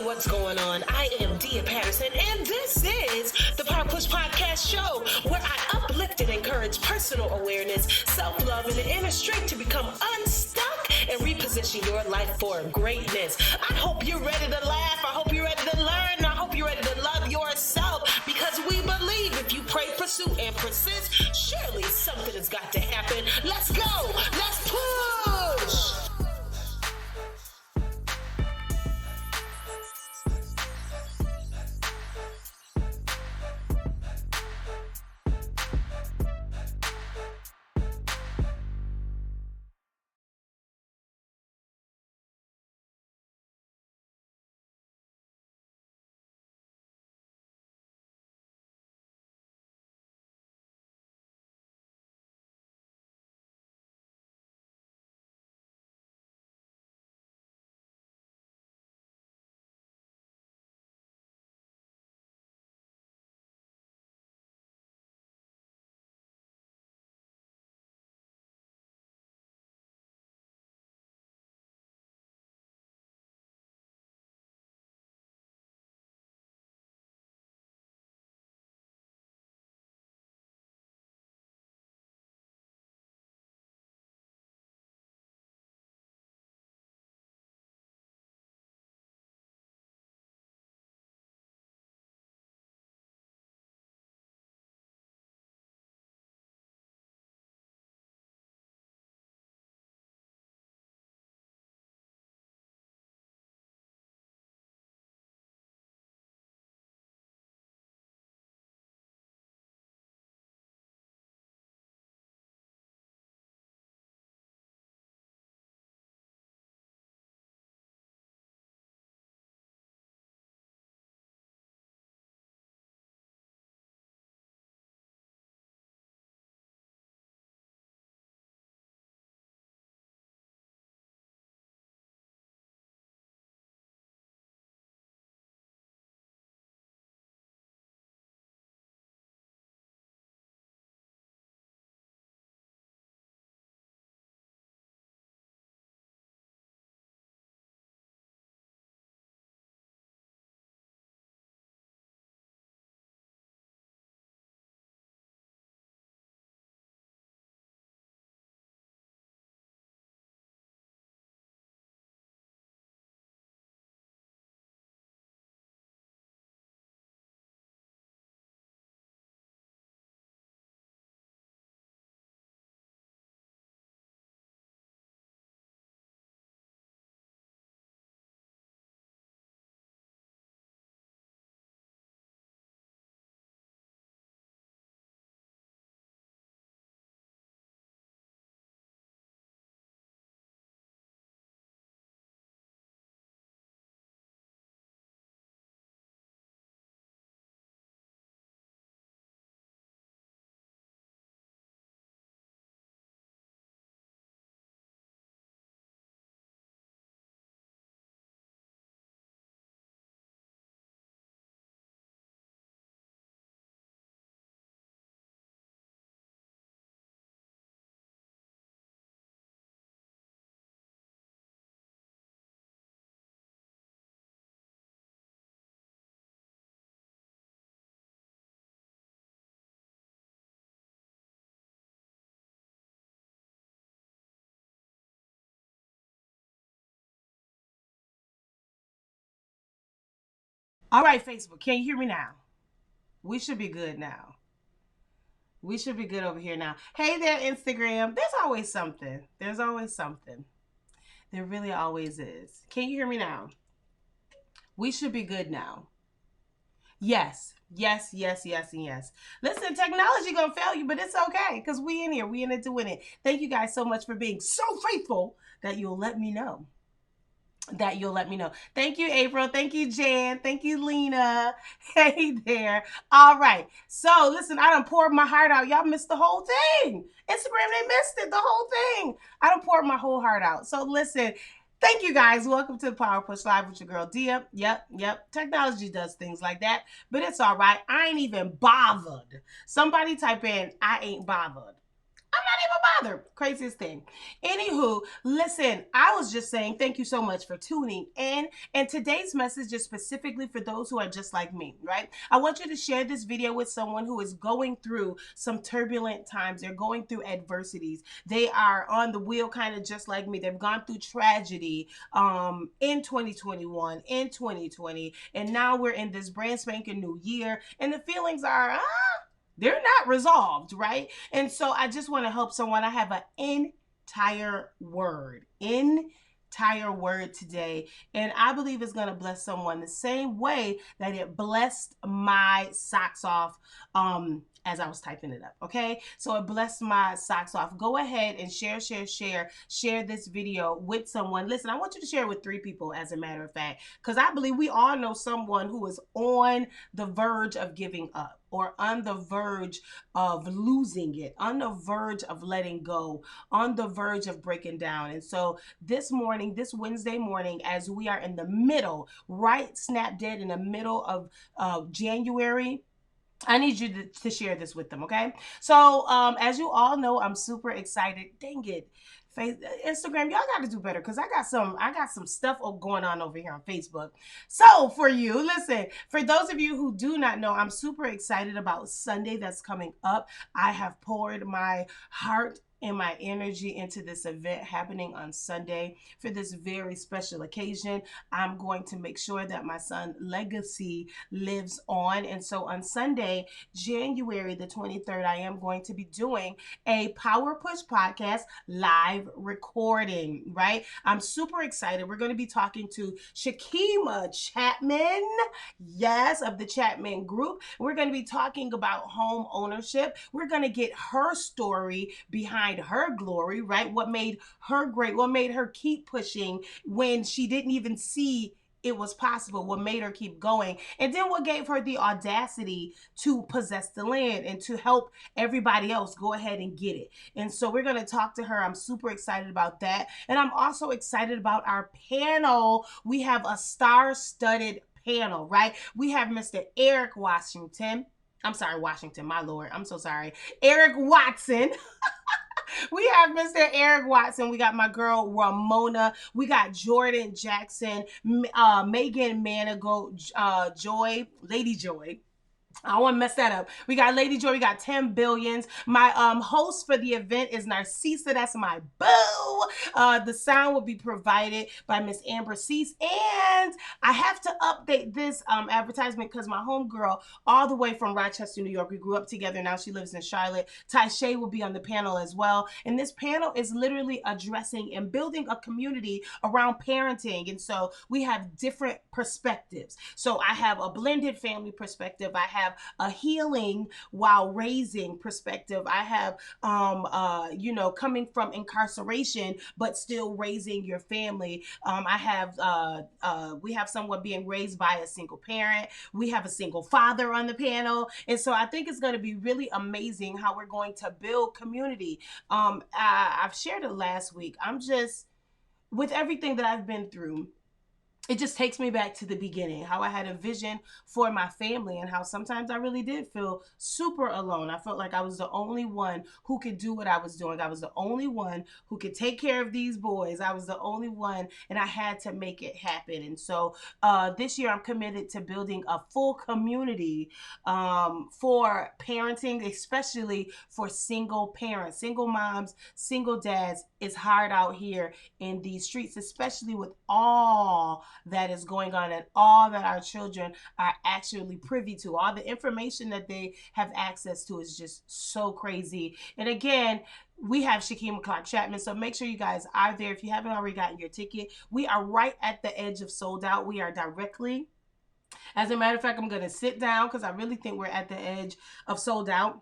what's going on? I am Dia Patterson, and this is the Power Push Podcast Show, where I uplift and encourage personal awareness, self-love, and the inner strength to become unstuck and reposition your life for greatness. I hope you're ready to laugh. I hope you're ready to learn. I hope you're ready to love yourself, because we believe if you pray, pursue, and persist, surely something has got to happen. Let's go. Let's push. All right, Facebook, can you hear me now? We should be good now. We should be good over here now. Hey there, Instagram. There's always something. There's always something. There really always is. Can you hear me now? We should be good now. Yes. Yes, yes, yes, and yes. Listen, technology gonna fail you, but it's okay, because we in here. We in it doing it. Thank you guys so much for being so faithful that you'll let me know. Thank you, April. Thank you, Jan. Thank you, Lena. Hey there. All right. So listen, I done poured my heart out. Y'all missed the whole thing. Instagram, they missed it, the whole thing. I done poured my whole heart out. So listen, thank you guys. Welcome to the Power Push Live with your girl Dia. Yep. Technology does things like that, but it's all right. I ain't even bothered. Somebody type in, I ain't bothered. I'm not even bothered. Craziest thing. Anywho, listen, I was just saying thank you so much for tuning in. And today's message is specifically for those who are just like me, right? I want you to share this video with someone who is going through some turbulent times. They're going through adversities. They are on the wheel kind of just like me. They've gone through tragedy in 2021, in 2020, and now we're in this brand spanking new year, and the feelings are they're not resolved, right? And so I just want to help someone. I have an entire word today, and I believe it's going to bless someone the same way that it blessed my socks off as I was typing it up. Okay, so it blessed my socks off. Go ahead and share this video with someone. Listen, I want you to share it with 3 people, as a matter of fact, because I believe we all know someone who is on the verge of giving up, or on the verge of losing it, on the verge of letting go, on the verge of breaking down. And so this morning, this Wednesday morning, as we are in the middle, right snap dead in the middle of January, I need you to share this with them, okay? So, as you all know, I'm super excited. Dang it. Instagram, y'all got to do better, because I got some stuff going on over here on Facebook. So for you, listen, for those of you who do not know, I'm super excited about Sunday that's coming up. I have poured my heart and my energy into this event happening on Sunday for this very special occasion. I'm going to make sure that my son's legacy lives on. And so on Sunday, January the 23rd, I am going to be doing a Power Push podcast live recording, right? I'm super excited. We're going to be talking to Shakima Chapman, yes, of the Chapman Group. We're going to be talking about home ownership. We're going to get her story behind her glory, right? What made her great? What made her keep pushing when she didn't even see it was possible? What made her keep going? And then what gave her the audacity to possess the land and to help everybody else go ahead and get it? And so we're going to talk to her. I'm super excited about that. And I'm also excited about our panel. We have a star-studded panel, right? We have Mr. Eric Washington. I'm sorry, Washington, my Lord. I'm so sorry. Eric Watson. We have Mr. Eric Watson. We got my girl Ramona. We got Jordan Jackson, Megan Manigo, Joy, Lady Joy. I don't want to mess that up. We got Lady Joy. We got 10 Billions. My host for the event is Narcissa. That's my boo. The sound will be provided by Miss Amber Cease. And I have to update this advertisement because my homegirl, all the way from Rochester, New York, we grew up together. Now she lives in Charlotte. Taisha will be on the panel as well. And this panel is literally addressing and building a community around parenting. And so we have different perspectives. So I have a blended family perspective. I have a healing while raising perspective. I have, coming from incarceration, but still raising your family. I have, we have someone being raised by a single parent. We have a single father on the panel. And so I think it's going to be really amazing how we're going to build community. I've shared it last week. With everything that I've been through, it just takes me back to the beginning, how I had a vision for my family and how sometimes I really did feel super alone. I felt like I was the only one who could do what I was doing. I was the only one who could take care of these boys. I was the only one, and I had to make it happen. And so this year I'm committed to building a full community for parenting, especially for single parents, single moms, single dads. It's hard out here in these streets, especially with all that is going on and all that our children are actually privy to. All the information that they have access to is just so crazy. And again, we have Shakima Clark Chapman, so make sure you guys are there. If you haven't already gotten your ticket, we are right at the edge of sold out. We are directly, as a matter of fact, I'm going to sit down because I really think we're at the edge of sold out.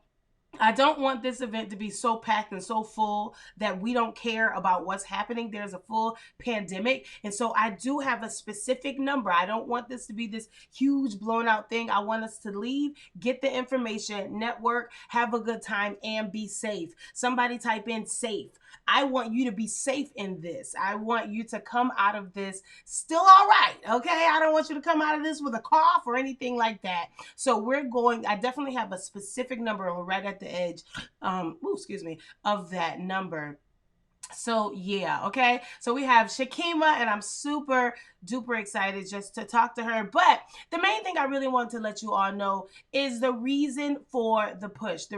I don't want this event to be so packed and so full that we don't care about what's happening. There's a full pandemic. And so I do have a specific number. I don't want this to be this huge blown out thing. I want us to leave, get the information, network, have a good time, and be safe. Somebody type in safe. I want you to be safe in this. I want you to come out of this still all right. Okay. I don't want you to come out of this with a cough or anything like that. So I definitely have a specific number right at the edge, excuse me, of that number. So yeah, okay. So we have Shakima, and I'm super duper excited just to talk to her. But the main thing I really want to let you all know is the reason for the push, the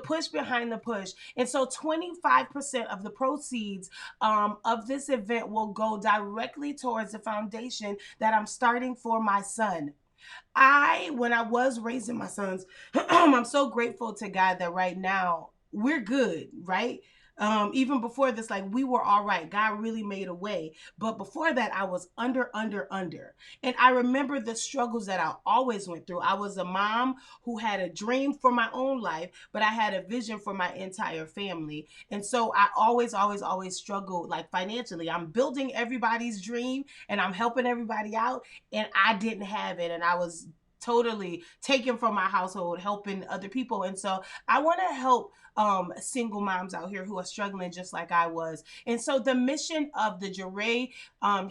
push behind the push. And so 25% of the proceeds of this event will go directly towards the foundation that I'm starting for my son. When I was raising my sons, I'm so grateful to God that right now we're good, right? Even before this, like, we were all right. God really made a way. But before that, I was under. And I remember the struggles that I always went through. I was a mom who had a dream for my own life, but I had a vision for my entire family. And so I always struggled, like, financially. I'm building everybody's dream and I'm helping everybody out, and I didn't have it. And I was totally taken from my household helping other people. And so I want to help single moms out here who are struggling just like I was. And so the mission of the Jeray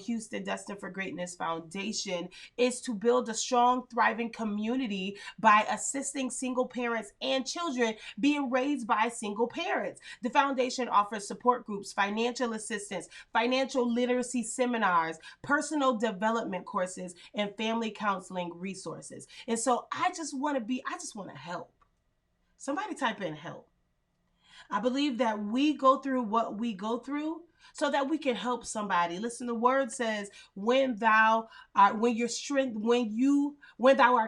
Houston Destined for Greatness Foundation is to build a strong, thriving community by assisting single parents and children being raised by single parents. The foundation offers support groups, financial assistance, financial literacy seminars, personal development courses, and family counseling resources. And so I just want to help. Somebody type in help. I believe that we go through what we go through so that we can help somebody. Listen, the word says, when thou art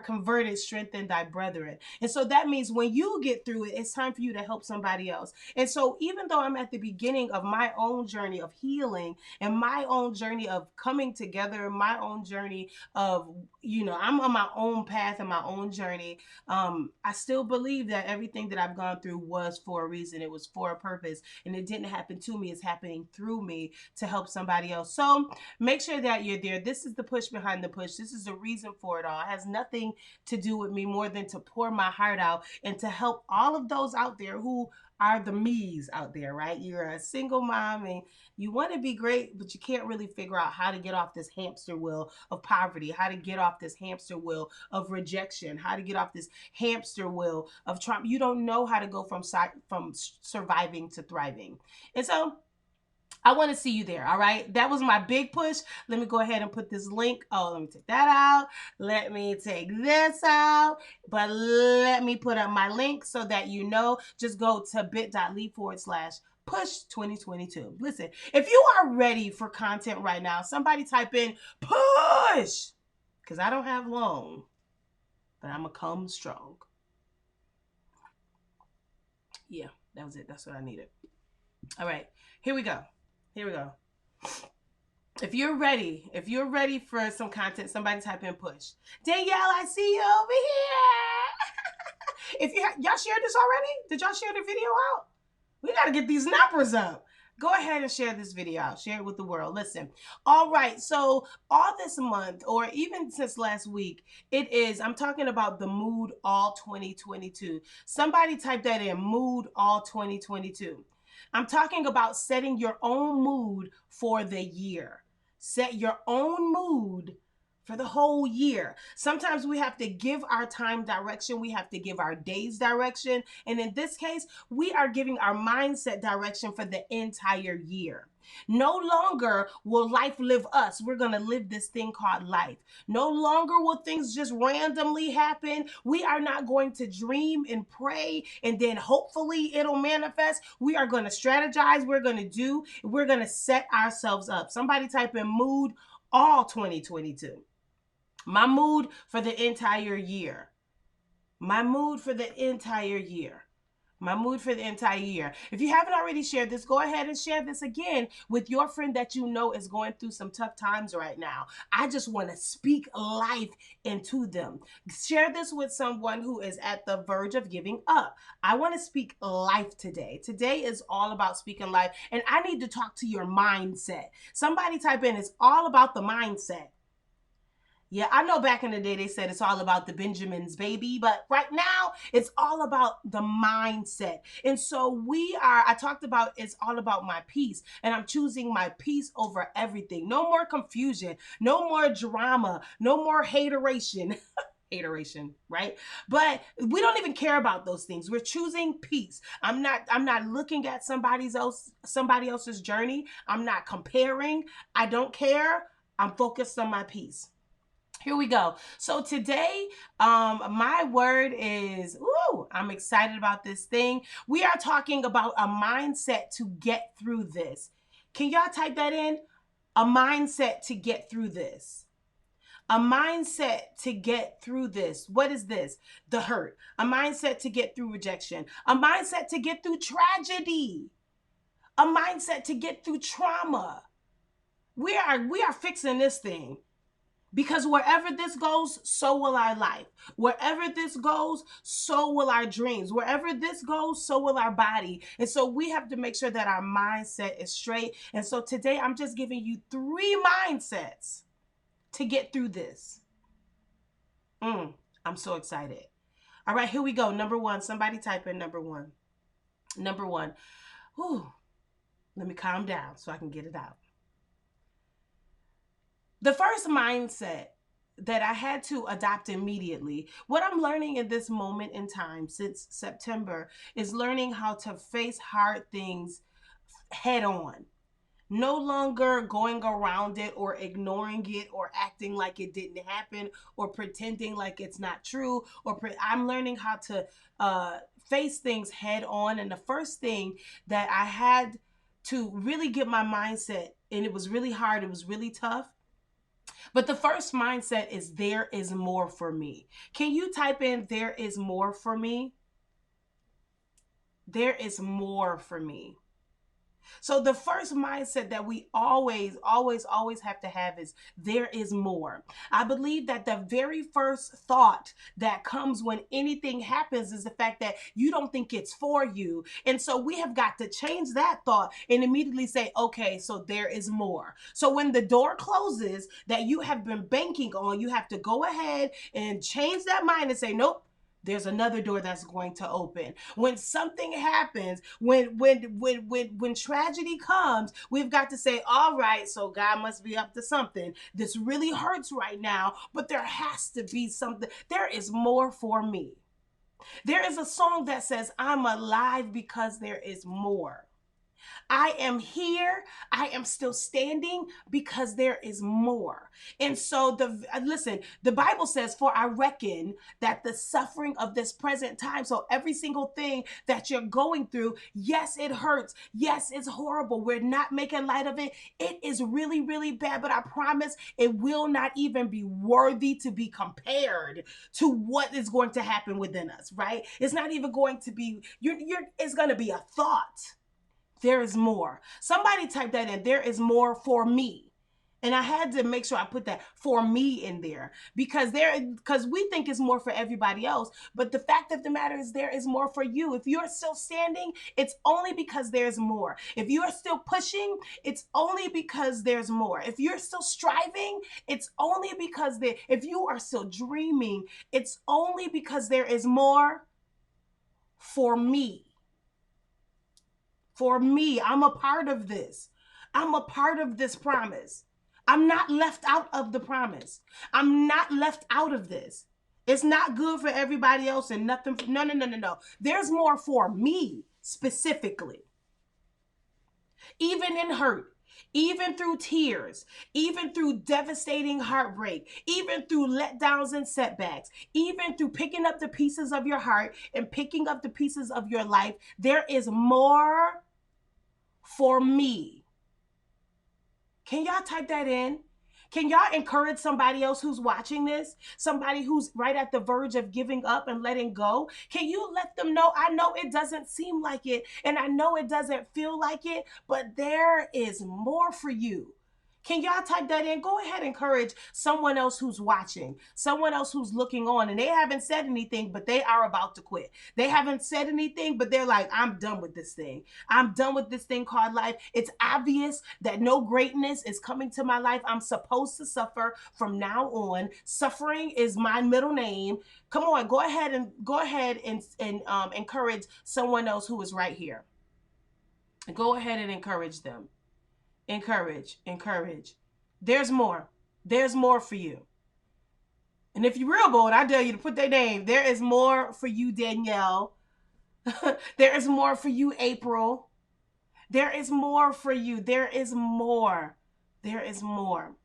converted, strengthen thy brethren. And so that means when you get through it, it's time for you to help somebody else. And so even though I'm at the beginning of my own journey of healing and my own journey of coming together, my own journey of, I'm on my own path and my own journey, I still believe that everything that I've gone through was for a reason. It was for a purpose, and it didn't happen to me. It's happening through me to help somebody else. So make sure that you're there. This is the push behind the push. This is the reason for it all. It has nothing to do with me more than to pour my heart out and to help all of those out there who are the me's out there, right? You're a single mom and you want to be great, but you can't really figure out how to get off this hamster wheel of poverty, how to get off this hamster wheel of rejection, how to get off this hamster wheel of trauma. You don't know how to go from surviving to thriving. And so I want to see you there. All right. That was my big push. Let me go ahead and put this link. Oh, let me take that out. Let me take this out. But let me put up my link so that you know. Just go to bit.ly/push 2022. Listen, if you are ready for content right now, somebody type in push, because I don't have long, but I'm going to come strong. Yeah, that was it. That's what I needed. All right, here we go. If you're ready for some content, somebody type in push. Danielle, I see you over here. If y'all shared this already? Did y'all share the video out? We got to get these numbers up. Go ahead and share this video out. Share it with the world. Listen. All right. So all this month, or even since last week, I'm talking about the Mood All 2022. Somebody type that in, Mood All 2022. I'm talking about setting your own mood for the year. Set your own mood for the whole year. Sometimes we have to give our time direction. We have to give our days direction. And in this case, we are giving our mindset direction for the entire year. No longer will life live us. We're going to live this thing called life. No longer will things just randomly happen. We are not going to dream and pray and then hopefully it'll manifest. We are going to strategize. We're going to set ourselves up. Somebody type in Mood All 2022. My mood for the entire year. My mood for the entire year. My mood for the entire year. If you haven't already shared this, go ahead and share this again with your friend that you know is going through some tough times right now. I just want to speak life into them. Share this with someone who is at the verge of giving up. I want to speak life today. Today is all about speaking life, and I need to talk to your mindset. Somebody type in, it's all about the mindset. Yeah, I know back in the day they said it's all about the Benjamins, baby, but right now it's all about the mindset. And so I talked about it's all about my peace, and I'm choosing my peace over everything. No more confusion, no more drama, no more hateration. Hateration, right? But we don't even care about those things. We're choosing peace. I'm not looking at somebody else's journey. I'm not comparing. I don't care. I'm focused on my peace. Here we go. So today, my word is, ooh, I'm excited about this thing. We are talking about a mindset to get through this. Can y'all type that in? A mindset to get through this. A mindset to get through this. What is this? The hurt. A mindset to get through rejection. A mindset to get through tragedy. A mindset to get through trauma. We are fixing this thing. Because wherever this goes, so will our life. Wherever this goes, so will our dreams. Wherever this goes, so will our body. And so we have to make sure that our mindset is straight. And so today I'm just giving you 3 mindsets to get through this. I'm so excited. All right, here we go. Number 1. Somebody type in number 1. Number 1. Whew. Let me calm down so I can get it out. The first mindset that I had to adopt immediately, what I'm learning in this moment in time since September, is learning how to face hard things head on. No longer going around it or ignoring it or acting like it didn't happen or pretending like it's not true. I'm learning how to face things head on. And the first thing that I had to really get my mindset, and it was really hard, it was really tough, but the first mindset is there is more for me. Can you type in there is more for me? There is more for me. So the first mindset that we always, always, always have to have is there is more. I believe that the very first thought that comes when anything happens is the fact that you don't think it's for you. And so we have got to change that thought and immediately say, okay, so there is more. So when the door closes that you have been banking on, you have to go ahead and change that mind and say, nope, there's another door that's going to open. When something happens, when tragedy comes, we've got to say, all right, so God must be up to something. This really hurts right now, but there has to be something. There is more for me. There is a song that says, I'm alive because there is more. I am here. I am still standing because there is more. And so listen, the Bible says, for I reckon that the suffering of this present time, so every single thing that you're going through, yes, it hurts. Yes, it's horrible. We're not making light of it. It is really, really bad, but I promise it will not even be worthy to be compared to what is going to happen within us, right? It's not even going to be, it's going to be a thought. There is more. Somebody type that in. There is more for me. And I had to make sure I put that for me in there because we think it's more for everybody else. But the fact of the matter is there is more for you. If you're still standing, it's only because there's more. If you are still pushing, it's only because there's more. If you're still striving, it's only because if you are still dreaming, it's only because there is more for me. For me, I'm a part of this. I'm a part of this promise. I'm not left out of the promise. I'm not left out of this. It's not good for everybody else and nothing. No. There's more for me specifically. Even in hurt, even through tears, even through devastating heartbreak, even through letdowns and setbacks, even through picking up the pieces of your heart and picking up the pieces of your life, there is more for me. Can y'all type that in? Can y'all encourage somebody else who's watching this? Somebody who's right at the verge of giving up and letting go? Can you let them know, I know it doesn't seem like it, and I know it doesn't feel like it, but there is more for you. Can y'all type that in? Go ahead and encourage someone else who's watching, someone else who's looking on, and they haven't said anything, but they are about to quit. They haven't said anything, but they're like, I'm done with this thing. I'm done with this thing called life. It's obvious that no greatness is coming to my life. I'm supposed to suffer from now on. Suffering is my middle name. Come on, go ahead and encourage someone else who is right here. Go ahead and encourage them. Encourage. There's more. There's more for you. And if you're real bold, I dare you to put their name. There is more for you, Danielle. There is more for you, April. There is more for you. There is more. There is more.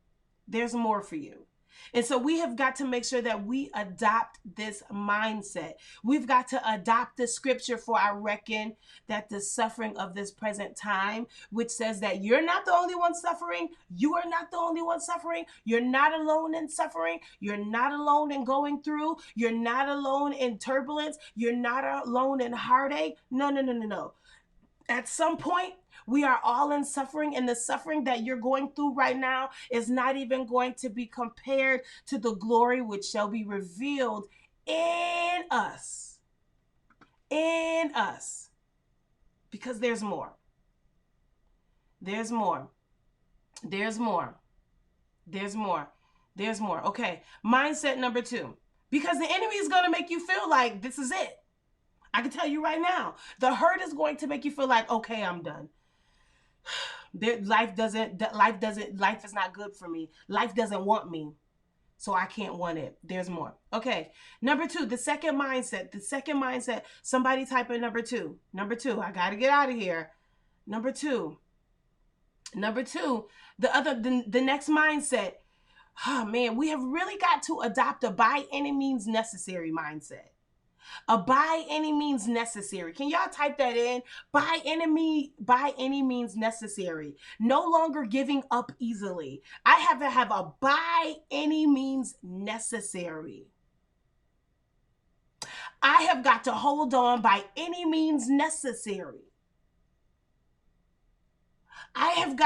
There's more for you. And so we have got to make sure that we adopt this mindset. We've got to adopt the scripture, for I reckon that the suffering of this present time, which says that you're not the only one suffering. You are not the only one suffering. You're not alone in suffering. You're not alone in going through. You're not alone in turbulence. You're not alone in heartache. No. At some point, we are all in suffering, and the suffering that you're going through right now is not even going to be compared to the glory which shall be revealed in us. In us. Because there's more. There's more. There's more. There's more. There's more. Okay. Mindset number 2. Because the enemy is going to make you feel like this is it. I can tell you right now, the hurt is going to make you feel like, okay, I'm done. Life is not good for me. Life doesn't want me. So I can't want it. There's more. Okay. Number 2, the second mindset. Somebody type in number 2. Number 2. I got to get out of here. Number 2. The next mindset. Oh man, we have really got to adopt a by any means necessary mindset. A by any means necessary. Can y'all type that in? By any means necessary. No longer giving up easily. I have to have a by any means necessary. I have got to hold on by any means necessary. I'm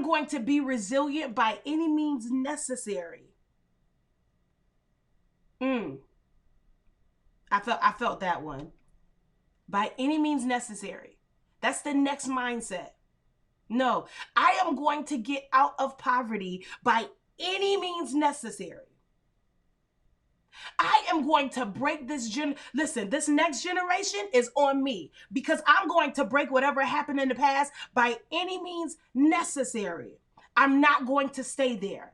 going to be resilient by any means necessary. I felt that one. By any means necessary. That's the next mindset. No, I am going to get out of poverty by any means necessary. I am going to break this listen, this next generation is on me, because I'm going to break whatever happened in the past by any means necessary. I'm not going to stay there.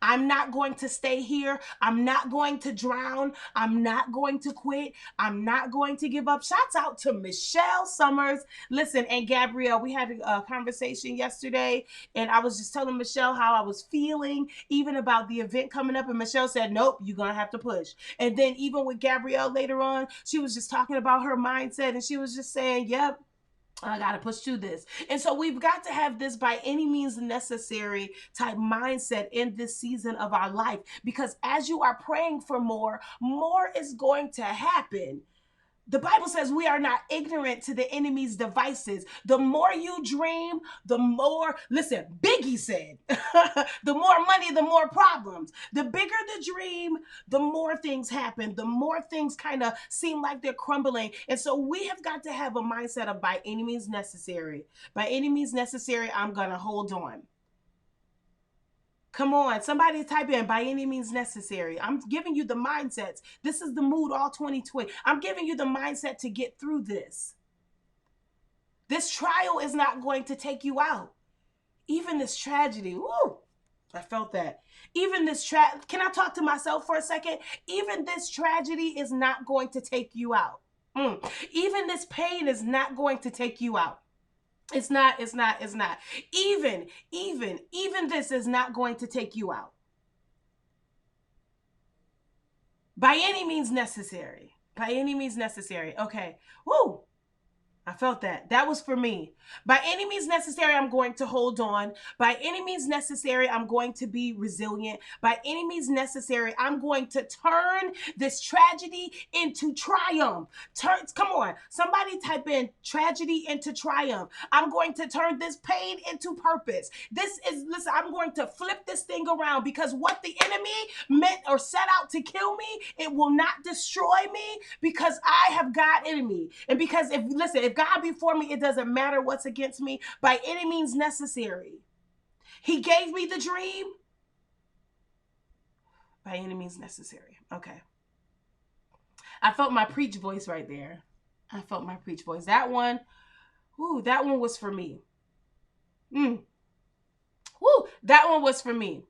I'm not going to stay here. I'm not going to drown. I'm not going to quit. I'm not going to give up. Shouts out to Michelle Summers. Listen, and Gabrielle, we had a conversation yesterday, and I was just telling Michelle how I was feeling, even about the event coming up. And Michelle said, nope, you're going to have to push. And then even with Gabrielle later on, she was just talking about her mindset, and she was just saying, yep, I got to push through this. And so we've got to have this by any means necessary type mindset in this season of our life, because as you are praying for more is going to happen. The Bible says we are not ignorant to the enemy's devices. The more you dream, the more, listen, Biggie said, the more money, the more problems. The bigger the dream, the more things happen, the more things kind of seem like they're crumbling. And so we have got to have a mindset of by any means necessary. By any means necessary, I'm going to hold on. Come on, somebody type in by any means necessary. I'm giving you the mindsets. This is the mood all 2020. I'm giving you the mindset to get through this. This trial is not going to take you out. Even this tragedy, woo, I felt that. Even this can I talk to myself for a second? Even this tragedy is not going to take you out. Even this pain is not going to take you out. It's not. Even this is not going to take you out. By any means necessary. By any means necessary. Okay. Woo. I felt that. That was for me. By any means necessary, I'm going to hold on. By any means necessary, I'm going to be resilient. By any means necessary, I'm going to turn this tragedy into triumph. Come on. Somebody type in tragedy into triumph. I'm going to turn this pain into purpose. Listen, I'm going to flip this thing around because what the enemy meant or set out to kill me, it will not destroy me because I have God in me. And because if God be for me, it doesn't matter what's against me by any means necessary. He gave me the dream by any means necessary. Okay. I felt my preach voice right there. I felt my preach voice. That one was for me. That one was for me.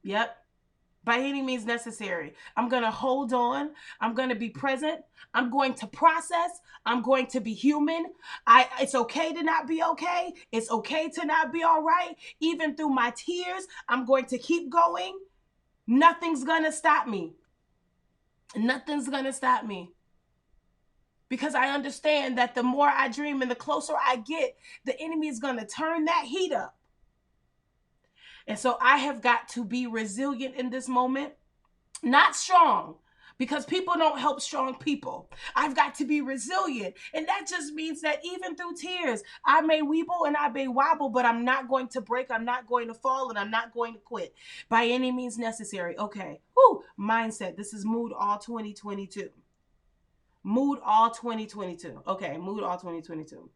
Yep. By any means necessary. I'm going to hold on. I'm going to be present. I'm going to process. I'm going to be human. It's okay to not be okay. It's okay to not be all right. Even through my tears, I'm going to keep going. Nothing's going to stop me. Nothing's going to stop me. Because I understand that the more I dream and the closer I get, the enemy is going to turn that heat up. And so I have got to be resilient in this moment, not strong, because people don't help strong people. I've got to be resilient. And that just means that even through tears, I may weeble and I may wobble, but I'm not going to break. I'm not going to fall and I'm not going to quit by any means necessary. Okay. Mindset. This is Mood All 2022. Mood All 2022. Okay. Mood All 2022.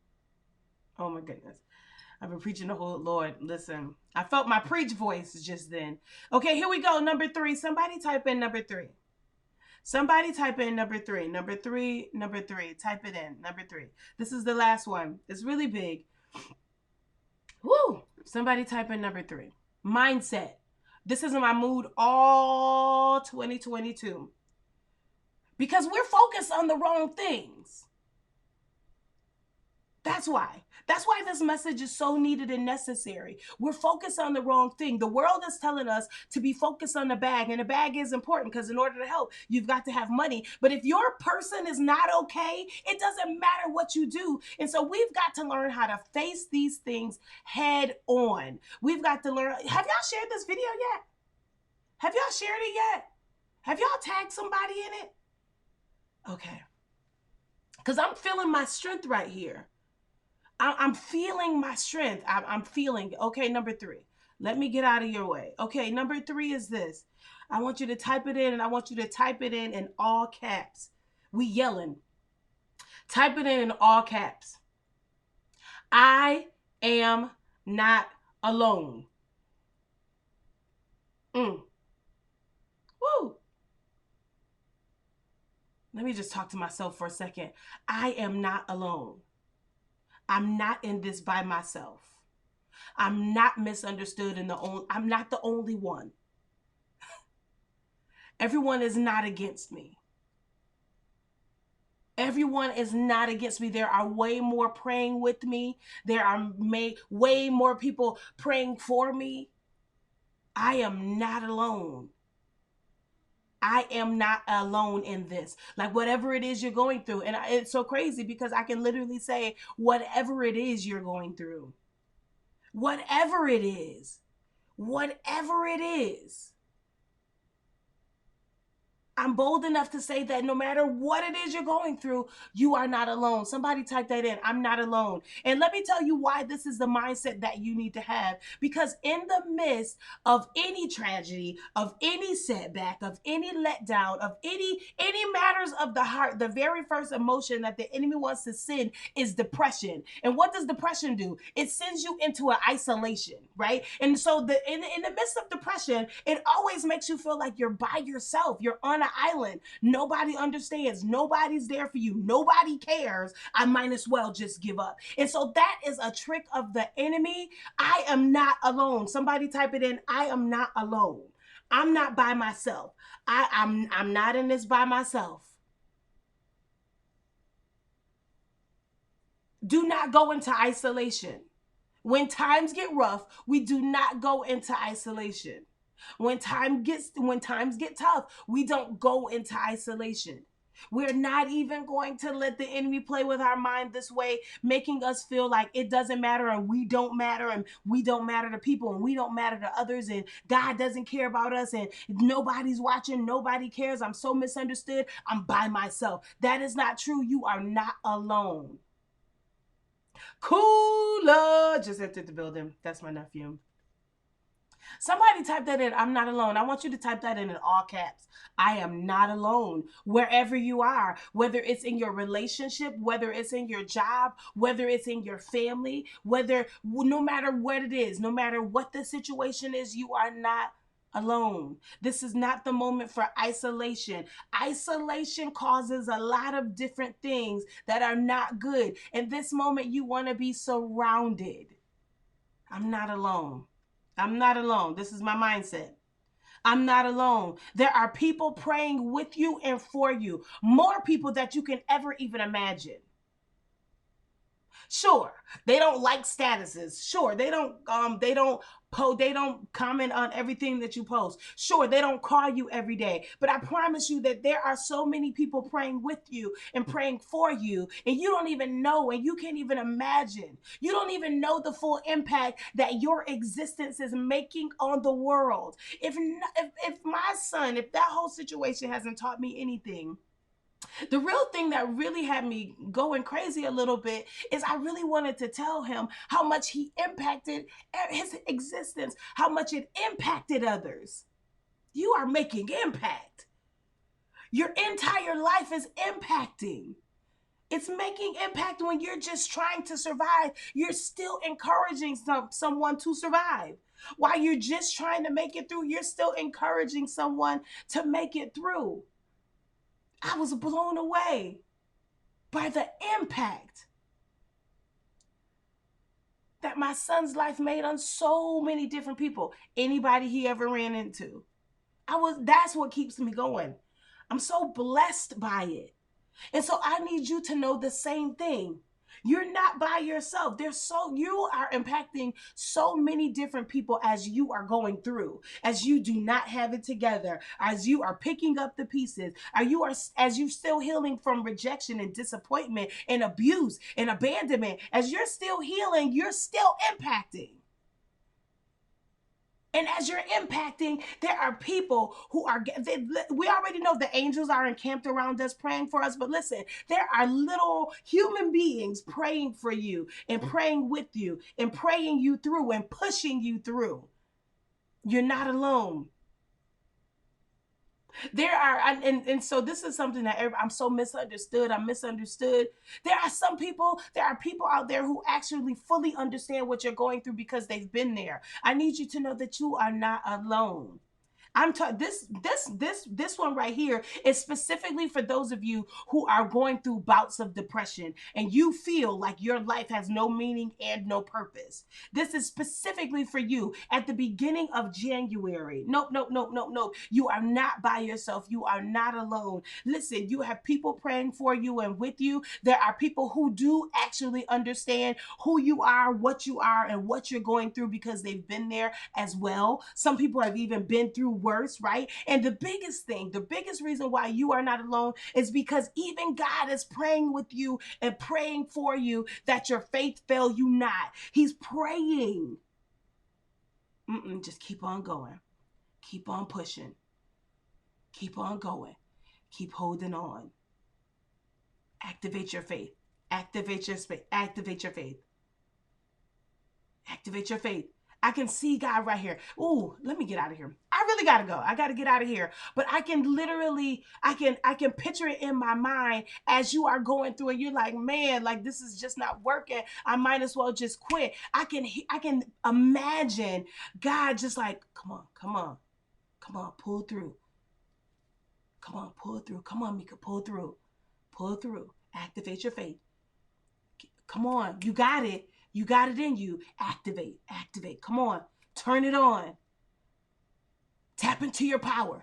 Oh my goodness. I've been preaching the whole Lord. Listen, I felt my preach voice just then. Okay, here we go. Number 3. Somebody type in number 3. Somebody type in number 3. Number 3. Number 3. Type it in. Number 3. This is the last one. It's really big. Woo! Somebody type in number 3. Mindset. This is my mood all 2022. Because we're focused on the wrong things. That's why. That's why this message is so needed and necessary. We're focused on the wrong thing. The world is telling us to be focused on the bag, and the bag is important because in order to help, you've got to have money. But if your person is not okay, it doesn't matter what you do. And so we've got to learn how to face these things head on. We've got to learn. Have y'all shared this video yet? Have y'all shared it yet? Have y'all tagged somebody in it? Okay. Because I'm feeling my strength right here. I'm feeling my strength. I'm feeling, okay, number 3. Let me get out of your way. Okay, number 3 is this. I want you to type it in, and I want you to type it in all caps. We yelling. Type it in all caps. I am not alone. Woo. Let me just talk to myself for a second. I am not alone. I'm not in this by myself. I'm not misunderstood I'm not the only one. Everyone is not against me. Everyone is not against me. There are way more praying with me. There are way more people praying for me. I am not alone. I am not alone in this. Like whatever it is you're going through. And it's so crazy because I can literally say whatever it is you're going through. Whatever it is. Whatever it is. I'm bold enough to say that no matter what it is you're going through, you are not alone. Somebody type that in. I'm not alone. And let me tell you why this is the mindset that you need to have. Because in the midst of any tragedy, of any setback, of any letdown, of any matters of the heart, the very first emotion that the enemy wants to send is depression. And what does depression do? It sends you into an isolation, right? And so in the midst of depression, it always makes you feel like you're by yourself. You're on an island. Nobody understands. Nobody's there for you. Nobody cares. I might as well just give up. And so that is a trick of the enemy. I am not alone. Somebody type it in. I am not alone. I'm not by myself. I'm not in this by myself. Do not go into isolation. When times get rough, we do not go into isolation. When times get tough, we don't go into isolation. We're not even going to let the enemy play with our mind this way, making us feel like it doesn't matter and we don't matter and we don't matter to people and we don't matter to others and God doesn't care about us and nobody's watching, nobody cares. I'm so misunderstood. I'm by myself. That is not true. You are not alone. Cooler just entered the building. That's my nephew. Somebody type that in. I'm not alone. I want you to type that in all caps. I am not alone. Wherever you are, whether it's in your relationship, whether it's in your job, whether it's in your family, no matter what it is, no matter what the situation is, you are not alone. This is not the moment for isolation. Isolation causes a lot of different things that are not good. In this moment, you want to be surrounded. I'm not alone. I'm not alone. This is my mindset. I'm not alone. There are people praying with you and for you. More people that you can ever even imagine. Sure, they don't like statuses. Sure, they don't they don't comment on everything that you post. Sure, they don't call you every day. But I promise you that there are so many people praying with you and praying for you, and you don't even know, and you can't even imagine. You don't even know the full impact that your existence is making on the world. If my son, if that whole situation hasn't taught me anything, the real thing that really had me going crazy a little bit is I really wanted to tell him how much he impacted his existence, how much it impacted others. You are making impact. Your entire life is impacting. It's making impact when you're just trying to survive. You're still encouraging someone to survive. While you're just trying to make it through, you're still encouraging someone to make it through. I was blown away by the impact that my son's life made on so many different people. Anybody he ever ran into. That's what keeps me going. I'm so blessed by it. And so I need you to know the same thing. You're not by yourself. You are impacting so many different people as you are going through, as you do not have it together, as you are picking up the pieces, as you still healing from rejection and disappointment and abuse and abandonment. As you're still healing, you're still impacting. And as you're impacting, there are people who we already know the angels are encamped around us praying for us. But listen, there are little human beings praying for you and praying with you and praying you through and pushing you through. You're not alone. There are, and so this is something that I'm so misunderstood. I'm misunderstood. There are people out there who actually fully understand what you're going through because they've been there. I need you to know that you are not alone. This one right here is specifically for those of you who are going through bouts of depression and you feel like your life has no meaning and no purpose. This is specifically for you at the beginning of January. Nope, nope, nope, nope, nope. You are not by yourself. You are not alone. Listen, you have people praying for you and with you. There are people who do actually understand who you are, and what you're going through because they've been there as well. Some people have even been through worse, right? And the biggest reason why you are not alone is because even God is praying with you and praying for you that your faith fail you not. He's praying. Just keep on going. Keep on pushing. Keep on going. Keep holding on. Activate your faith. Activate your faith. Activate your faith. Activate your faith. I can see God right here. Ooh, let me get out of here. I really gotta go. I gotta get out of here. But I can literally, I can picture it in my mind as you are going through and you're like, man, like this is just not working. I might as well just quit. I can imagine God just like, come on, pull through. Come on, pull through. Come on, Mika, pull through. Pull through. Activate your faith. Come on, you got it. You got it in you. Activate. Come on. Turn it on. Tap into your power.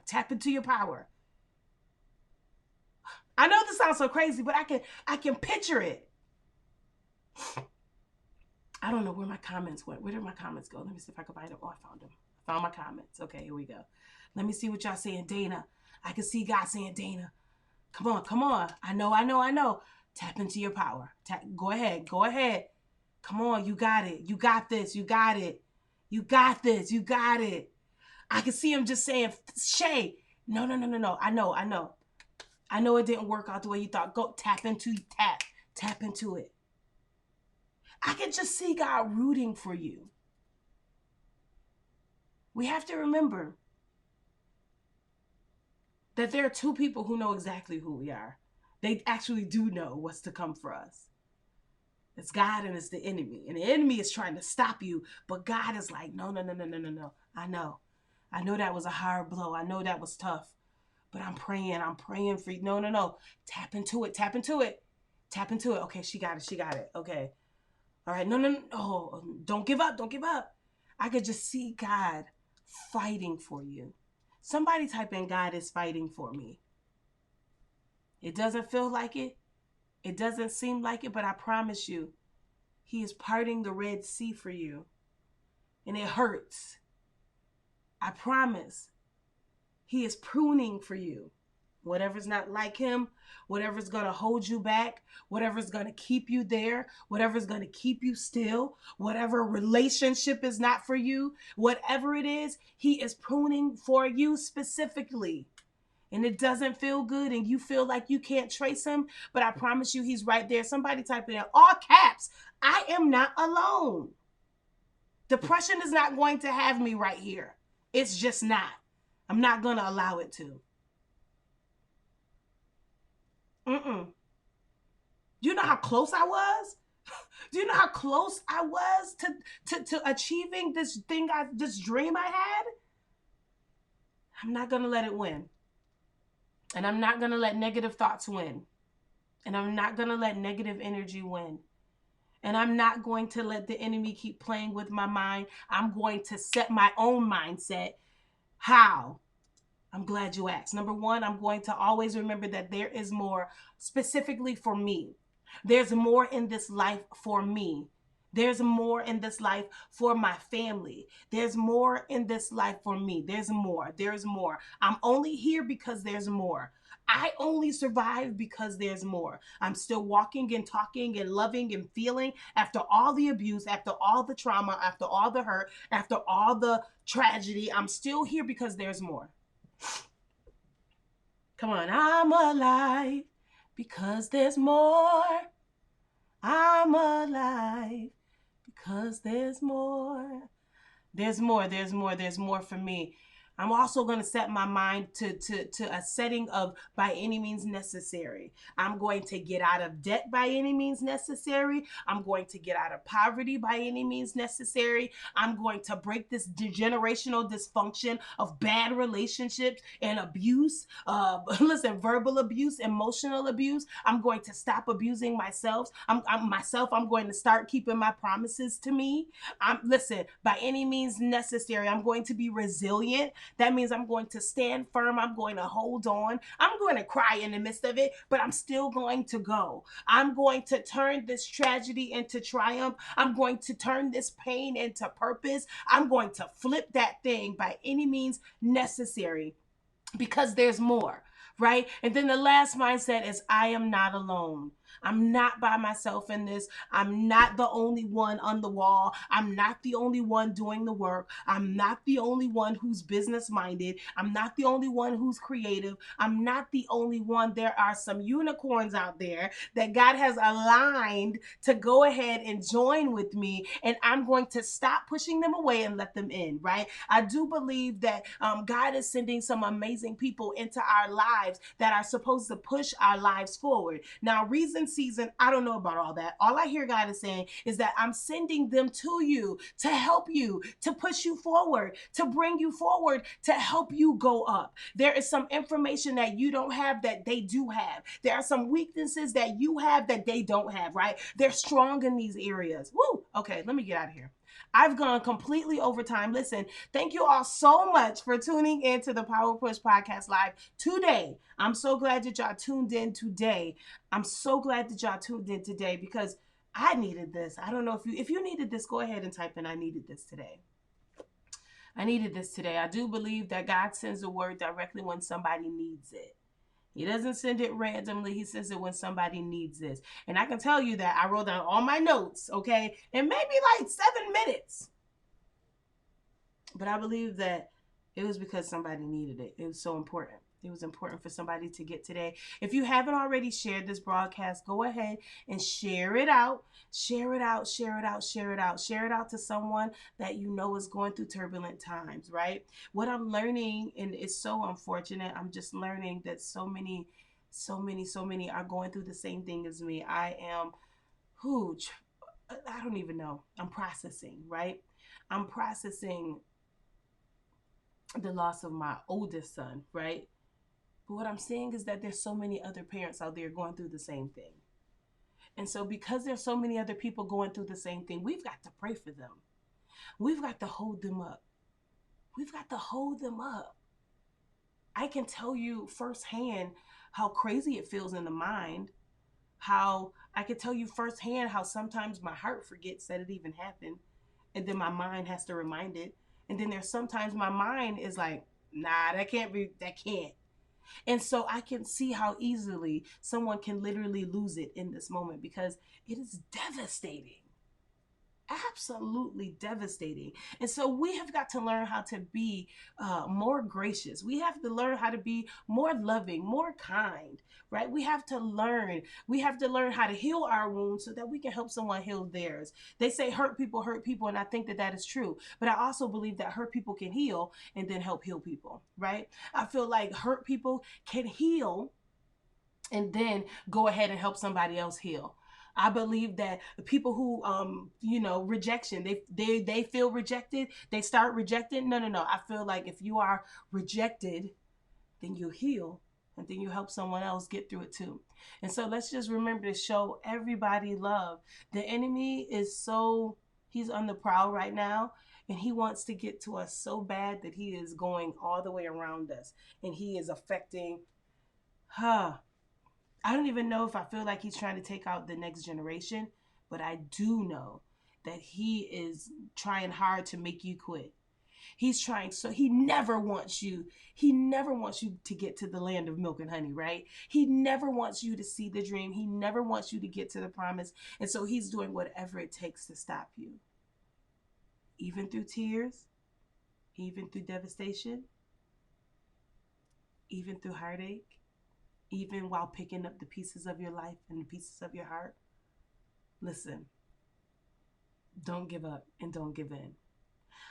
I know this sounds so crazy, but I can picture it. I don't know where my comments went. Where did my comments go? Let me see if I can find them. Oh, I found them. I found my comments. Okay, here we go. Let me see what y'all saying. Dana. I can see God saying, Dana, Come on, come on. I know, I know, I know. Tap into your power. Go ahead, go ahead. Come on, you got it. You got this. You got it. You got this. You got it. I can see him just saying, Shay, no, no, no, no, no. I know, I know. I know it didn't work out the way you thought. Go tap into it. I can just see God rooting for you. We have to remember that there are two people who know exactly who we are. They actually do know what's to come for us. It's God and it's the enemy. And the enemy is trying to stop you, but God is like, no, no, no, no, no, no, no. I know. I know that was a hard blow. I know that was tough. But I'm praying. I'm praying for you. No, no, no. Tap into it. Tap into it. Tap into it. Okay, she got it. She got it. Okay. All right. No, no, no. Oh, don't give up. Don't give up. I could just see God fighting for you. Somebody type in, God is fighting for me. It doesn't feel like it. It doesn't seem like it, but I promise you, He is parting the Red Sea for you. And it hurts. I promise. He is pruning for you. Whatever's not like Him, whatever's going to hold you back, whatever's going to keep you there, whatever's going to keep you still, whatever relationship is not for you, whatever it is, He is pruning for you specifically. And it doesn't feel good and you feel like you can't trace Him, but I promise you He's right there. Somebody type it in all caps. I am not alone. Depression is not going to have me right here. It's just not. I'm not going to allow it to. Do you know how close I was? Do you know how close I was to achieving this thing, this dream I had? I'm not going to let it win. And I'm not going to let negative thoughts win. And I'm not going to let negative energy win. And I'm not going to let the enemy keep playing with my mind. I'm going to set my own mindset. How? I'm glad you asked. Number one, I'm going to always remember that there is more specifically for me. There's more in this life for me. There's more in this life for my family. There's more in this life for me. There's more. There's more. I'm only here because there's more. I only survive because there's more. I'm still walking and talking and loving and feeling after all the abuse, after all the trauma, after all the hurt, after all the tragedy. I'm still here because there's more. Come on, I'm alive because there's more. I'm alive because there's more. There's more, there's more, there's more for me. I'm also going to set my mind to a setting of by any means necessary. I'm going to get out of debt by any means necessary. I'm going to get out of poverty by any means necessary. I'm going to break this generational dysfunction of bad relationships and abuse. Listen, verbal abuse, emotional abuse. I'm going to stop abusing myself. I'm going to start keeping my promises to me. Listen, by any means necessary, I'm going to be resilient. That means I'm going to stand firm. I'm going to hold on. I'm going to cry in the midst of it, but I'm still going to go. I'm going to turn this tragedy into triumph. I'm going to turn this pain into purpose. I'm going to flip that thing by any means necessary because there's more, right? And then the last mindset is I am not alone. I'm not by myself in this. I'm not the only one on the wall. I'm not the only one doing the work. I'm not the only one who's business minded. I'm not the only one who's creative. I'm not the only one. There are some unicorns out there that God has aligned to go ahead and join with me. And I'm going to stop pushing them away and let them in, right? I do believe that God is sending some amazing people into our lives that are supposed to push our lives forward. Now, reason season, I don't know about all that. All I hear God is saying is that I'm sending them to you to help you, to push you forward, to bring you forward, to help you go up. There is some information that you don't have that they do have. There are some weaknesses that you have that they don't have, right? They're strong in these areas. Woo! Okay, let me get out of here. I've gone completely over time. Listen, thank you all so much for tuning into the Power Push Podcast Live today. I'm so glad that y'all tuned in today. I'm so glad that y'all tuned in today because I needed this. I don't know if you needed this, go ahead and type in I needed this today. I needed this today. I do believe that God sends a word directly when somebody needs it. He doesn't send it randomly. He sends it when somebody needs this. And I can tell you that I wrote down all my notes, okay? And maybe like 7 minutes. But I believe that it was because somebody needed it. It was so important. It was important for somebody to get today. If you haven't already shared this broadcast, go ahead and share it out. Share it out, share it out, share it out. Share it out to someone that you know is going through turbulent times, right? What I'm learning, and it's so unfortunate, I'm just learning that so many are going through the same thing as me. I am huge. I don't even know. I'm processing, right? I'm processing the loss of my oldest son, right? But what I'm saying is that there's so many other parents out there going through the same thing. And so because there's so many other people going through the same thing, we've got to pray for them. We've got to hold them up. We've got to hold them up. I can tell you firsthand how crazy it feels in the mind, how I can tell you firsthand how sometimes my heart forgets that it even happened. And then my mind has to remind it. And then there's sometimes my mind is like, nah, that can't be, that can't. And so I can see how easily someone can literally lose it in this moment because it is devastating. Absolutely devastating. And so we have got to learn how to be more gracious. We have to learn how to be more loving, more kind, right? We have to learn. We have to learn how to heal our wounds so that we can help someone heal theirs. They say hurt people, and I think that that is true. But I also believe that hurt people can heal and then help heal people, right? I feel like hurt people can heal and then go ahead and help somebody else heal. I believe that people who rejection, they feel rejected, they start rejecting. No. I feel like if you are rejected, then you heal and then you help someone else get through it too. And so let's just remember to show everybody love. The enemy is he's on the prowl right now, and he wants to get to us so bad that he is going all the way around us and he is affecting I don't even know if I feel like he's trying to take out the next generation, but I do know that he is trying hard to make you quit. He's trying, so he never wants you to get to the land of milk and honey, right? He never wants you to see the dream. He never wants you to get to the promise. And so he's doing whatever it takes to stop you. Even through tears, even through devastation, even through heartache, even while picking up the pieces of your life and the pieces of your heart. Listen, don't give up and don't give in.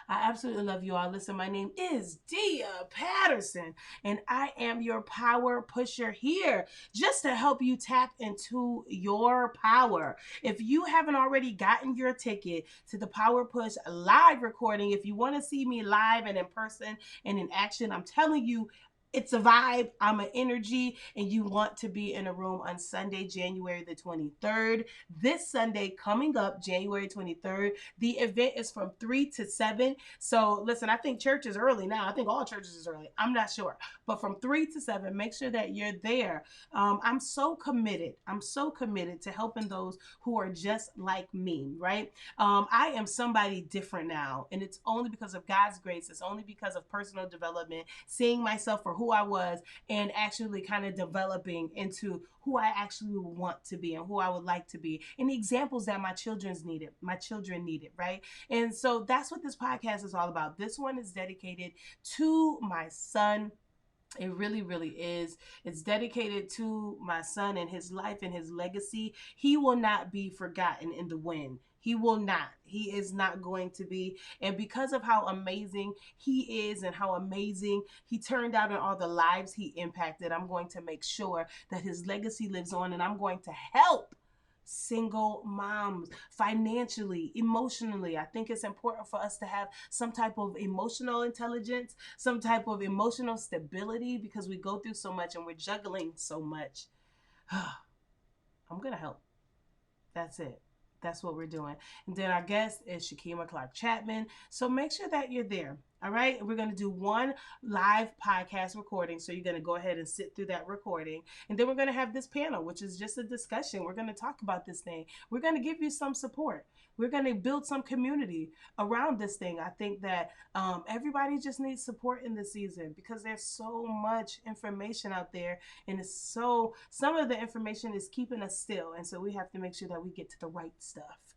I absolutely love you all. Listen, my name is Dia Patterson, and I am your power pusher here just to help you tap into your power. If you haven't already gotten your ticket to the Power Push live recording, if you want to see me live and in person and in action, I'm telling you, it's a vibe. I'm an energy, and you want to be in a room on Sunday, January the 23rd. This Sunday coming up, January 23rd. The event is from 3 to 7. So listen, I think church is early now. I think all churches is early. I'm not sure. But from 3 to 7, make sure that you're there. I'm so committed. I'm so committed to helping those who are just like me, right? I am somebody different now. And it's only because of God's grace. It's only because of personal development, seeing myself for who I was and actually kind of developing into who I actually want to be and who I would like to be, and the examples that my children needed, right? And so that's what this podcast is all about. This one is dedicated to my son. It really, really is. It's dedicated to my son and his life and his legacy. He will not be forgotten in the wind. He will not. He is not going to be. And because of how amazing he is and how amazing he turned out in all the lives he impacted, I'm going to make sure that his legacy lives on, and I'm going to help single moms financially, emotionally. I think it's important for us to have some type of emotional intelligence, some type of emotional stability, because we go through so much and we're juggling so much. I'm going to help. That's it. That's what we're doing. And then our guest is Shakima Clark Chapman. So make sure that you're there. All right. We're going to do one live podcast recording. So you're going to go ahead and sit through that recording. And then we're going to have this panel, which is just a discussion. We're going to talk about this thing. We're going to give you some support. We're going to build some community around this thing. I think that everybody just needs support in this season because there's so much information out there. And some of the information is keeping us still. And so we have to make sure that we get to the right stuff.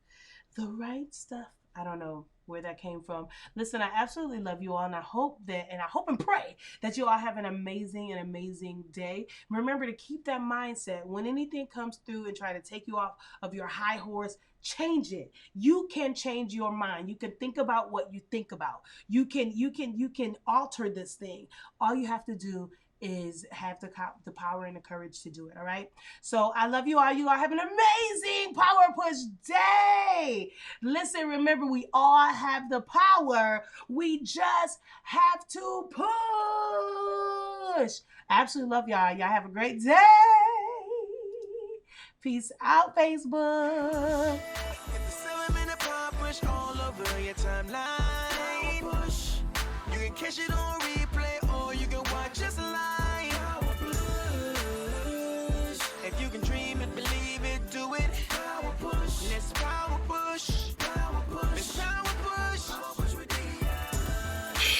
The right stuff. I don't know where that came from. Listen, I absolutely love you all, and I hope and pray that you all have an amazing day. Remember to keep that mindset. When anything comes through and try to take you off of your high horse, change it. You can change your mind. You can think about what you think about. You can alter this thing. All you have to do is have the power and the courage to do it. All right. So I love you all. You all have an amazing Power Push day. Listen, remember, we all have the power. We just have to push. I absolutely love y'all. Y'all have a great day. Peace out, Facebook. All over your timeline. You can catch it on replay or you can watch us live. If you can dream it, believe it, do it. Let's power push. Let's power push.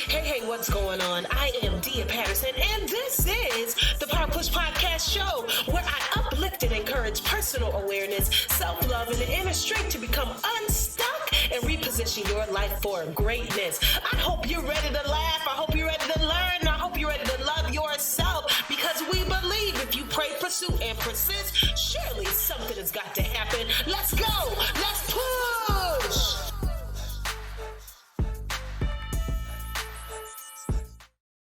Hey, what's going on? I am Dia Patterson, and this is the Power Push Podcast Show, where I uplift and encourage personal awareness, self-love, and the inner strength to become unstuck and reposition your life for greatness. I hope you're ready to laugh. I hope you're ready to learn. I hope you're ready to love yourself, because we believe if you pray, pursue, and persist, surely something has got to happen. Let's go.